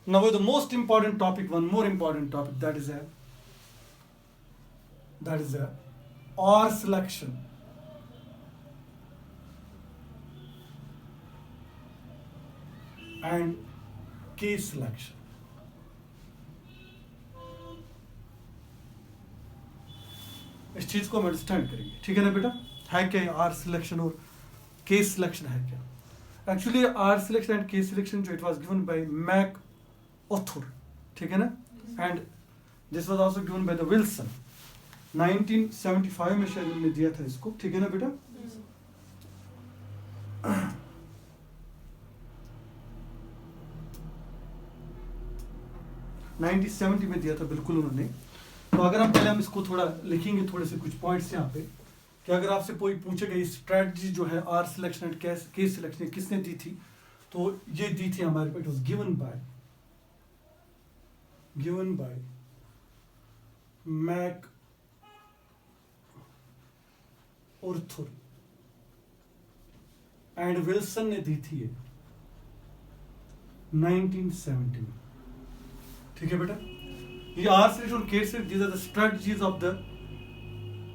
Now the most important topic, one more important topic, that is a R selection and K selection. इस चीज को हम understand करेंगे, ठीक है ना बेटा? है क्या आर सिलेक्शन और के सिलेक्शन है क्या? Actually R selection and K selection जो it was given by MacArthur, ठीक है ना? And this was also given by the Wilson 1975 में शायद उन्होंने दिया था इसको, ठीक है ना बेटा? (1970) में दिया था बिल्कुल उन्होंने। तो अगर हम पहले हम इसको थोड़ा लिखेंगे, थोड़े से कुछ पॉइंट्स यहाँ पे, कि अगर आपसे कोई पूछेगा ये स्ट्रेटजी जो है R selection and K selection किसने दी थी, तो ये दी थी हमारे पे, it was given by MacArthur and Wilson ने दी थी ये 1970 में, ठीक है बेटा? ये आर सिलेक्शन और के selection, these are the strategies of the,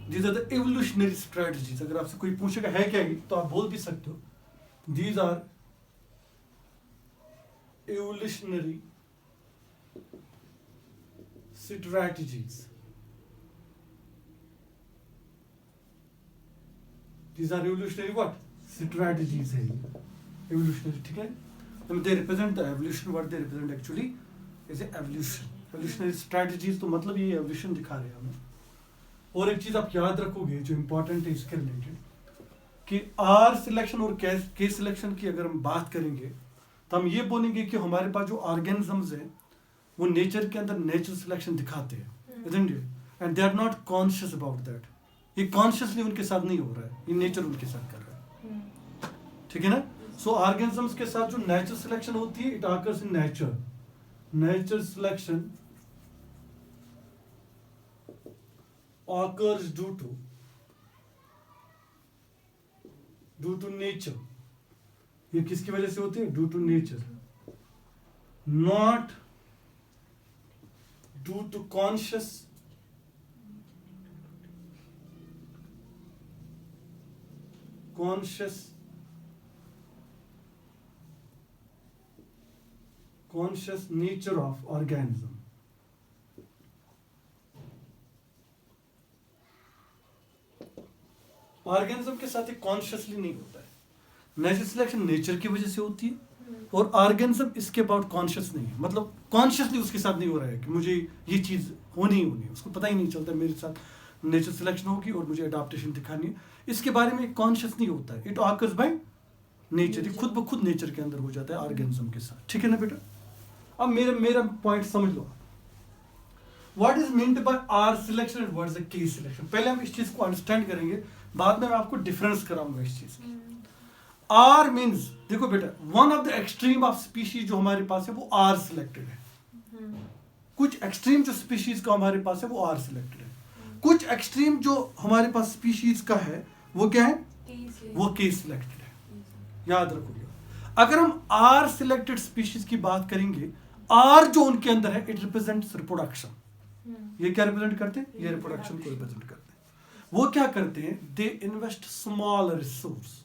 these are the evolutionary strategies। अगर आपसे कोई पूछेगा है क्या ये, तो आप बोल भी सकते हो these are evolutionary strategies, these are evolutionary what strategies है ये evolutionary, ठीक है? And they represent the evolution, what they represent actually is evolution, evolutionary strategies। तो मतलब ये evolution दिखा रहे हैं हमें। और एक चीज आप याद रखोगे जो इम्पोर्टेंट है इसके रिलेटेड, कि आर सिलेक्शन और के सिलेक्शन की अगर हम बात करेंगे तो हम ये बोलेंगे कि हमारे पास जो ऑर्गेनिजम्स हैं वो नेचर के अंदर नेचुरल सिलेक्शन दिखाते हैं, isn't it? And they are not conscious about that। ये कॉन्शियसली उनके साथ नहीं हो रहा है, ये नेचर उनके साथ कर रहा है, ठीक है ना? सो ऑर्गेनिजम्स के साथ जो नेचुरल सिलेक्शन होती है, it occurs in nature selection occurs due to nature। ये किसकी वजह से होती है? Due to nature, not due to conscious nature of organism. Organism के साथ कॉन्शियसली नहीं होता है। नेचुरल सिलेक्शन नेचर की वजह से होती है, और ऑर्गेनिज्म इसके अबाउट कॉन्शियस नहीं है, मतलब कॉन्शियसली उसके साथ नहीं हो रहा है कि मुझे ये चीज होनी ही होनी है, उसको पता ही नहीं चलता मेरे साथ नेचुरल सिलेक्शन होगी और मुझे अडाप्टेशन दिखानी है, इसके बारे में कॉन्शियस नहीं होता है। इट ऑकर्स बाय नेचर, खुद ब खुद नेचर के अंदर हो जाता है ऑर्गेनिज्म के साथ, ठीक है ना बेटा? अब मेरा पॉइंट समझ लो, what is meant by r selection and what is the k selection. पहले हम इस चीज को अंडरस्टैंड करेंगे, बाद में मैं आपको डिफरेंस कराऊंगा इस चीज की। आर मीन्स, देखो बेटा, one of the extreme of species जो हमारे पास है वो आर सिलेक्टेड है। कुछ एक्सट्रीम जो स्पीशीज का हमारे पास है वो आर सिलेक्टेड है, कुछ एक्सट्रीम जो हमारे पास स्पीशीज का है वो क्या है? वो के सिलेक्टेड है। याद रखोगे, अगर हम आर सिलेक्टेड स्पीशीज की बात करेंगे, आर जो उनके अंदर है इट रिप्रेजेंट्स रिप्रोडक्शन। ये क्या रिप्रेजेंट करते हैं? ये रिप्रोडक्शन को रिप्रेजेंट करते हैं। वो क्या करते हैं? They invest small resource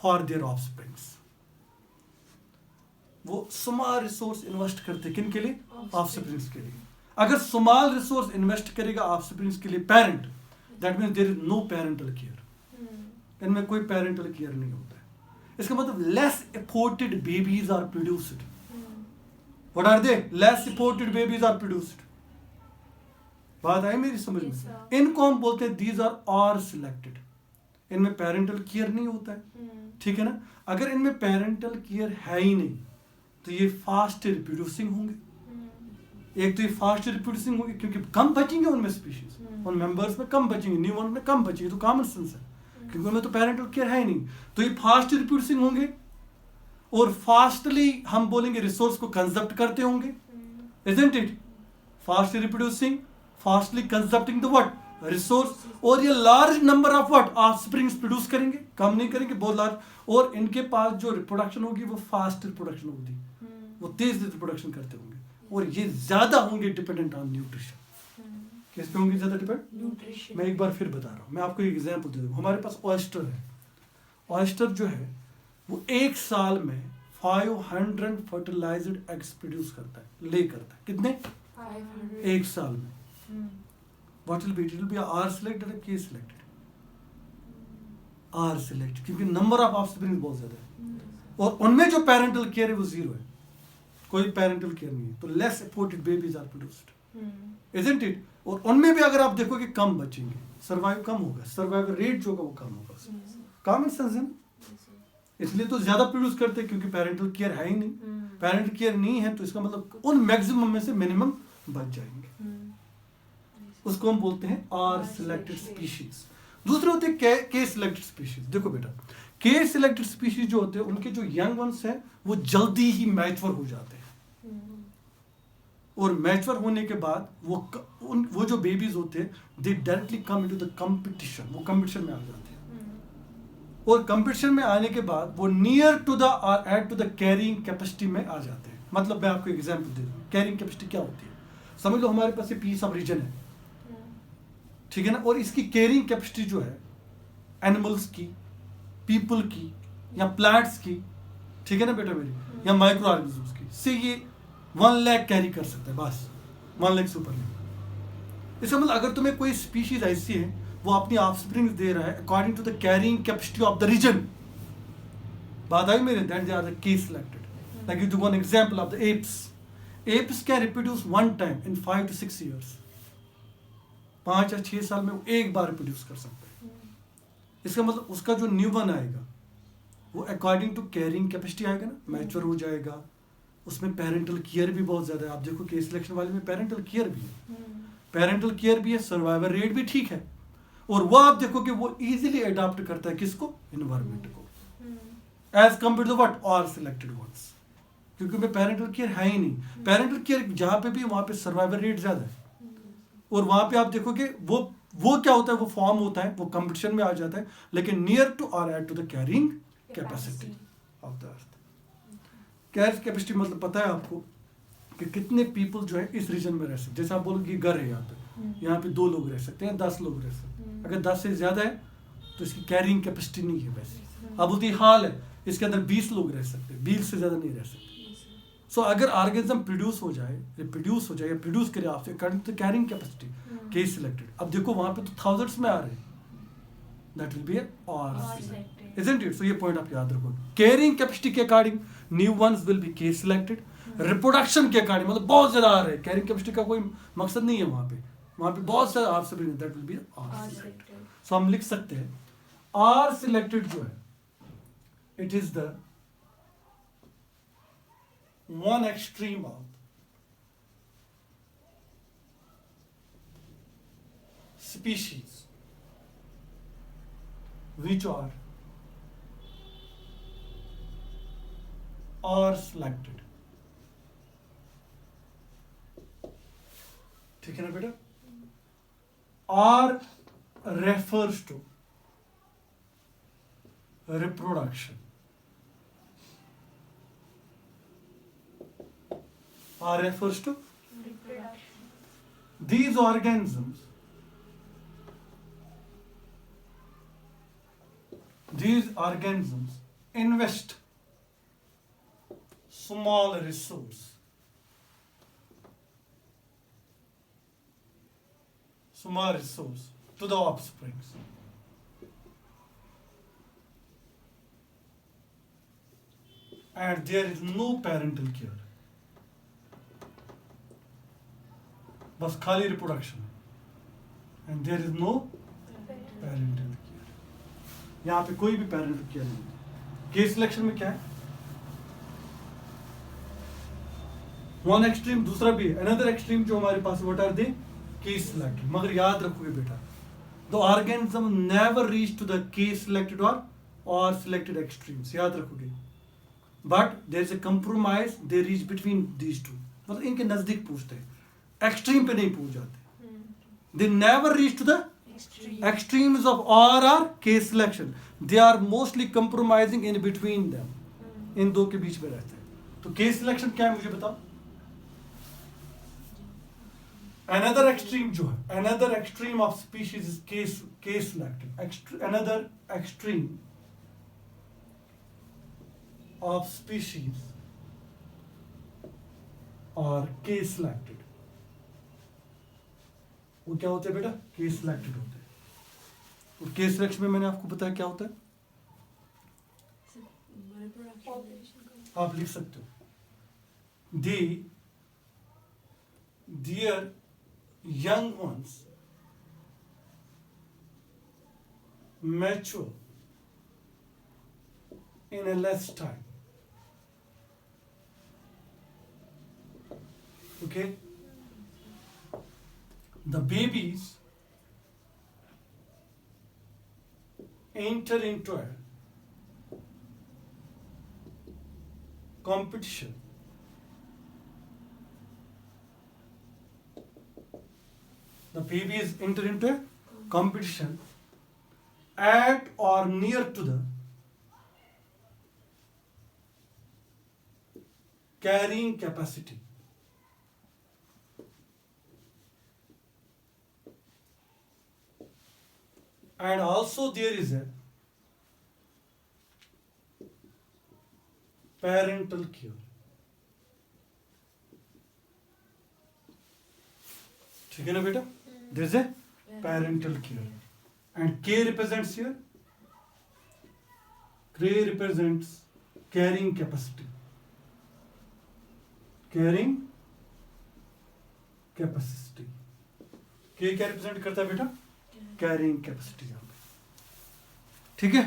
for their offsprings. वो स्मॉल रिसोर्स इन्वेस्ट करते हैं किन के लिए? ऑफस्प्रिंग्स के लिए। अगर स्मॉल रिसोर्स इन्वेस्ट करेगा ऑफस्प्रिंग्स के लिए parent, that means there is no parental care, इनमें कोई पेरेंटल केयर नहीं होता है। इसका मतलब less efforted babies are produced. What are they? Less efforted babies are produced. बात आई मेरी समझ में? इनको हम बोलते हैं दीज आर सिलेक्टेड। इनमें पेरेंटल केयर नहीं होता है, ठीक है ना? अगर इनमें पेरेंटल केयर है ही नहीं तो ये फास्ट रिप्रोड्यूसिंग होंगे। एक तो ये फास्ट रिप्रोड्यूसिंग होंगे क्योंकि कम बचेंगे उनमें स्पीशीज, उन मेंबर्स में कम बचेंगे, न्यू वन में कम बचेंगे, तो कॉमन सेंस है, क्योंकि उनमें तो पेरेंटल केयर है ही नहीं। तो ये फास्ट रिप्रोड्यूसिंग होंगे और फास्टली हम बोलेंगे रिसोर्स को कंजप्ट करते होंगे, isn't it? Fast reproducing, fastly consuming the what? Resource. और ये large number of what? Offsprings produce करेंगे, कम नहीं करेंगे, बहुत लार्ज। और इनके पास जो रिप्रोडक्शन होगी वो फास्ट रिप्रोडक्शन होगी, वो तेज रिप्रोडक्शन करते होंगे, और ये ज्यादा होंगे डिपेंडेंट ऑन न्यूट्रिशन। किस पे होंगे ज्यादा डिपेंड? न्यूट्रिशन। मैं एक बार फिर बता रहा हूँ, मैं आपको एक एग्जांपल दे दूँ। हमारे पास ऑयस्टर है, ऑयस्टर जो है वो एक साल में 500 फर्टिलाइज्ड एग्स प्रोड्यूस करता है, ले करता है। कितने? 500। एक साल में। What will be it? Will be are selected और के सिलेक्टेड? आर सिलेक्टेड, क्योंकि नंबर ऑफ ऑफस्प्रिंग बहुत ज्यादा है, और उनमें जो पेरेंटल केयर है वो जीरो है, कोई पेरेंटल केयर नहीं है, तो less efforted babies are produced, isn't it? और उनमें भी अगर आप देखोगे कम बचेंगे, सर्वाइव कम होगा, सर्वाइवल रेट जो होगा वो कम होगा। कॉमन सेंस है ना? इसलिए तो ज्यादा प्रोड्यूस करते हैं, क्योंकि पेरेंटल केयर है ही नहीं। पेरेंटल केयर नहीं है तो इसका मतलब उन मैक्सिमम में से मिनिमम बच जाएंगे। उसको हम बोलते हैं आर सिलेक्टेड स्पीशीज। दूसरे होते हैं के सिलेक्टेड स्पीशीज। देखो बेटा, के सिलेक्टेड स्पीशीज जो होते हैं उनके जो यंग वंस हैं वो जल्दी ही मैच्योर हो जाते हैं, और मैच्योर होने के बाद वो जो बेबीज होते हैं दे directly come into the competition, वो कंपटीशन में आ जाते हैं, और कंपटीशन में आने के बाद वो near to the or at to the carrying capacity में आ जाते हैं। मतलब मैं आपको एग्जांपल दे दूं, कैरिंग कैपेसिटी क्या होती है? समझ लो हमारे पास ये पीस ऑफ रीजन है, ठीक है ना, और इसकी कैरिंग कैपेसिटी जो है एनिमल्स की, पीपल की, या प्लांट्स की, ठीक है ना बेटा मेरी, या माइक्रो ऑर्गेनिजम्स की, से ये 1 लाख कैरी कर सकता है, बस 1 लाख से ऊपर नहीं। इसका मतलब अगर तुम्हें कोई स्पीशीज ऐसी है वो अपनी ऑफस्प्रिंग्स दे रहा है according to the carrying capacity of the region, बात आई मेरे, that they are the K selected. Like you to one example of the apes. Apes can reproduce 1 time in 5 to 6 years, 5 या 6 साल में वो एक बार रिप्रोड्यूस कर सकते हैं। इसका मतलब उसका जो न्यू बन आएगा वो अकॉर्डिंग टू कैरिंग कैपेसिटी आएगा ना, मैच्योर हो जाएगा, उसमें पेरेंटल केयर भी बहुत ज्यादा है। आप देखो के सिलेक्शन वाले में पेरेंटल केयर भी है, पेरेंटल केयर भी है, सर्वाइवल रेट भी ठीक है, और वो आप देखो कि वो इजीली अडॉप्ट करता है किसको? एनवायरनमेंट को, एज कम्पेयर टू व्हाट? और सिलेक्टेड वंस, क्योंकि उनमें पेरेंटल केयर है ही नहीं। पेरेंटल केयर जहाँ पे भी वहाँ पे सर्वाइवल रेट ज्यादा है, और वहाँ पे आप देखोगे वो क्या होता है, वो फॉर्म होता है, वो कंपटीशन में आ जाता है, लेकिन near to or at to the carrying capacity of the earth. Carrying capacity मतलब पता है आपको कि कितने पीपल जो है इस रीजन में रह सकते। जैसे आप बोलोगे घर है यहाँ पे 2 लोग रह सकते हैं, 10 लोग रह सकते हैं। अगर 10 से ज्यादा है तो इसकी कैरिंग कैपेसिटी नहीं है वैसे। अब बोलती हाल है इसके अंदर 20 लोग रह सकते हैं, 20 से ज्यादा नहीं रह सकते। सो अगर ऑर्गेनिज्म प्रोड्यूस हो जाए या प्रोड्यूस करे आपसे अकॉर्डिंग टू कैरिंग कैपेसिटी के सिलेक्टेड, अब देखो वहां पे तो थाउजेंड्स में आ रहे हैं, दैट विल बी और सिलेक्टेड, इजंट इट? सो ये पॉइंट आप याद रखो, कैरिंग कैपेसिटी के according new ones will be के सिलेक्टेड, रिप्रोडक्शन के अकॉर्डिंग मतलब बहुत ज्यादा आ रहे हैं, कैरिंग कैपेसिटी का कोई मकसद नहीं है वहां पे बहुत सारा r selected, that will be are selected. So हम लिख सकते हैं आर सिलेक्टेड जो है it is the one extreme of species which are selected, ठीक है ना बेटा? R refers to reproduction, R refers to reproduction. These organisms invest small resource to the offsprings, and there is no parental care, बस खाली reproduction, and there is no parental care. यहाँ पे कोई भी पेरेंटल केयर नहीं है। Case selection में क्या है? वन एक्सट्रीम, दूसरा भी है अनदर एक्सट्रीम जो हमारे पास, what are they? K selected. मगर याद रखोगे बेटा, the organism never reach to the k selected और सिलेक्टेड एक्सट्रीम्स, याद रखोगे, but there is a compromise, they reach between these two, मतलब इनके नजदीक पूछते हैं, एक्सट्रीम पे नहीं पहुंच जाते। They never reach to the extremes of R or K selection, they are mostly compromising in between them, इन दो के बीच में रहते हैं। तो केस सिलेक्शन क्या है मुझे बताओ। अनदर एक्सट्रीम जो है, another extreme of species is case selective. Another extreme of species और केस सिलेक्टेड। वो क्या होते हैं बेटा? केस सिलेक्टेड होते हैं। और केस सिलेक्शन में मैंने आपको बताया क्या होता है, आप लिख सकते हो there young ones mature in a less time. Okay? The babies enter into a competition enter into a competition at or near to the carrying capacity. And also there is a parental care. ठीक है ना बेटा? There is a parental care. And K represents here? K represents carrying capacity. Carrying capacity. K क्या represent करता है बेटा? Carrying capacity यहाँ पे। ठीक है?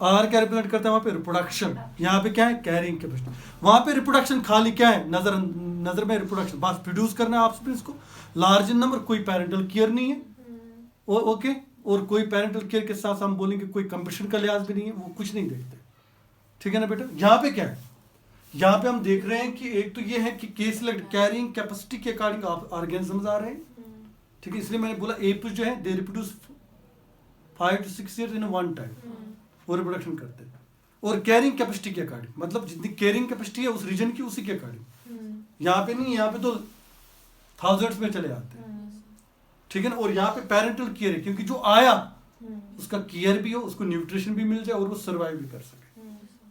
R क्या represent करता है वहाँ पे? Reproduction. यहाँ पे क्या है? Carrying capacity. वहाँ पे reproduction खाली क्या है? नजर में reproduction, बस प्रोड्यूस करना है ऑफस्प्रिंग्स को लार्ज इन नंबर, कोई पेरेंटल केयर नहीं है। ओके, और कोई पेरेंटल केयर के साथ हम बोलेंगे कोई कंपटीशन का लिहाज भी नहीं है, वो कुछ नहीं देखते। ठीक है ना बेटा? यहाँ पे क्या है? यहाँ पे हम देख रहे हैं कि एक तो ये है कि केस सिलेक्ट कैरिंग कैपेसिटी के अकॉर्डिंग ऑर्गेनिजम्स आ रहे हैं। ठीक है, इसलिए मैंने बोला एप जो है they reproduce 5 to 6 years in one time, वो रिप्रोडक्शन करते हैं। और कैरिंग कैपेसिटी के अकॉर्डिंग, मतलब जितनी कैरिंग कैपेसिटी है उस रीजन की उसी के अकॉर्डिंग। यहाँ पे नहीं, यहाँ पे तो थाउजेंड्स में चले आते हैं। ठीक है ना? और यहाँ पे पेरेंटल केयर है, क्योंकि जो आया उसका केयर भी हो, उसको न्यूट्रिशन भी मिल जाए और वो सर्वाइव भी कर सके,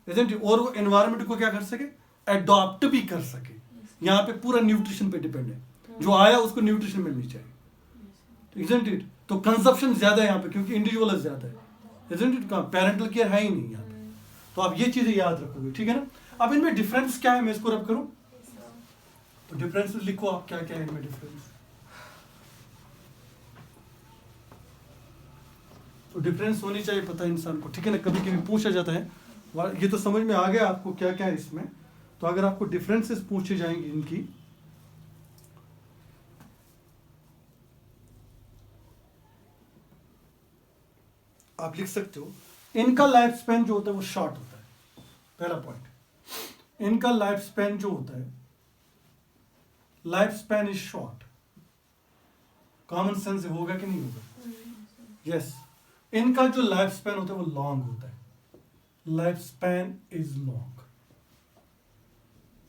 isn't it? और वो एनवायरनमेंट को क्या कर सके? अडॉप्ट भी कर सके। यहाँ पे पूरा न्यूट्रिशन पे डिपेंड है, जो आया उसको न्यूट्रिशन मिलनी चाहिए, isn't it? तो कंजप्शन ज्यादा है यहाँ पे क्योंकि इंडिविजुअल ज्यादा है, isn't it? पेरेंटल केयर है ही नहीं यहाँ पे। तो आप ये चीजें याद रखोगे। ठीक है ना? अब इनमें डिफरेंस क्या है, मैं इसको रब करूं तो डिफरेंस लिखो आप, क्या क्या है इनमें डिफरेंस। तो डिफरेंस होनी चाहिए पता है इंसान को। ठीक है ना? कभी कभी पूछा जाता है, ये तो समझ में आ गया आपको क्या क्या है इसमें। तो अगर आपको डिफरेंसेस पूछे जाएंगे इनकी, आप लिख सकते हो इनका लाइफ स्पैन जो होता है वो शॉर्ट होता है। पहला पॉइंट, इनका लाइफ स्पैन जो होता है, life span is short. Common sense होगा कि नहीं होगा? यस। इनका जो लाइफ स्पैन होता है वो लॉन्ग होता है, लाइफ स्पैन इज लॉन्ग।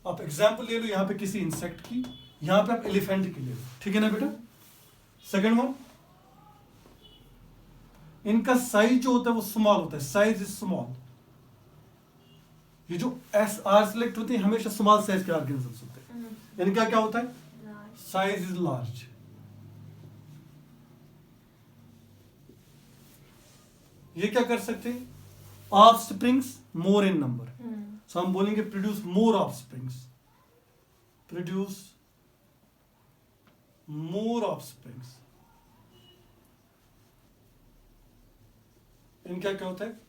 आप एग्जाम्पल ले लो यहाँ पे किसी इंसेक्ट की, यहाँ पे आप एलिफेंट की ले लो। ठीक है ना बेटा? सेकेंड वन, इनका साइज जो होता है वो स्मॉल होता है, साइज इज स्मॉल। ये जो एस आर सिलेक्ट होते हैं हमेशा स्मॉल साइज के ऑर्गेनिजम्स होते हैं। इनका क्या होता है? Size is large. ये क्या कर सकते हैं? ऑफस्प्रिंग्स मोर इन नंबर। सो हम बोलेंगे produce more offsprings, produce more offsprings. इनका क्या होता है?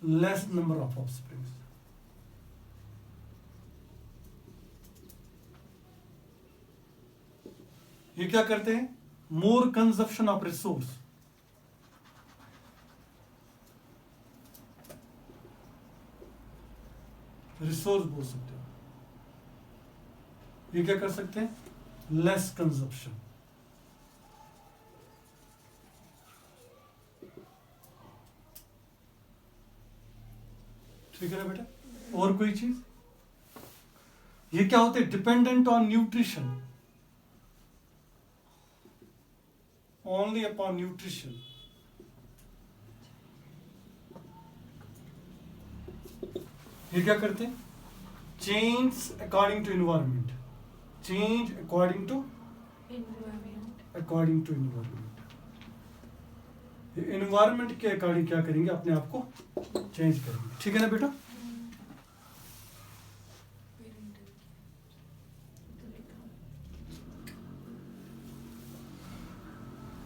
Less number of offsprings. ये क्या करते हैं? मोर कंजप्शन ऑफ रिसोर्स। रिसोर्स बोल सकते हो। ये क्या कर सकते हैं? Less consumption. ठीक है ना बेटा? और कोई चीज? ये क्या होते हैं? Dependent on nutrition, only upon nutrition. ये क्या करते हैं? Change according to environment, change according to environment. Environment के अकॉर्डिंग क्या करेंगे? अपने आप को चेंज करेंगे। ठीक है ना बेटा?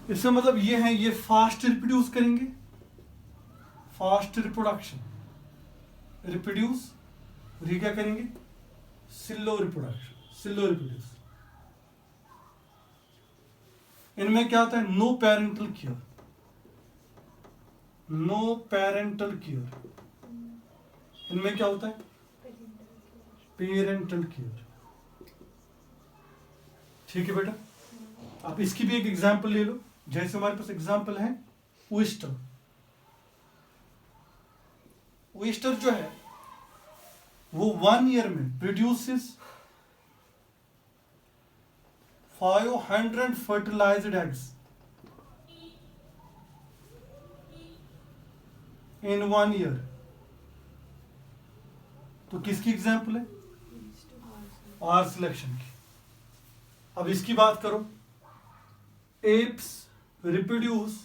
इसका मतलब ये है, ये फास्ट रिप्रोड्यूस करेंगे, फास्ट रिप्रोडक्शन, रिप्रोड्यूस। और ये क्या करेंगे? Slow reproduction, slow reproduce. इनमें क्या होता है? No parental care, no parental care. इनमें क्या होता है? Parental care. ठीक है बेटा? आप इसकी भी एक एग्जांपल ले लो। जैसे हमारे पास एग्जांपल है ओयस्टर। ओयस्टर जो है वो 1 ईयर में produces 500 fertilized eggs in 1 year. तो किसकी एग्जांपल है? आर सिलेक्शन की। अब इसकी बात करो, एप्स reproduce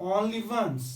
only once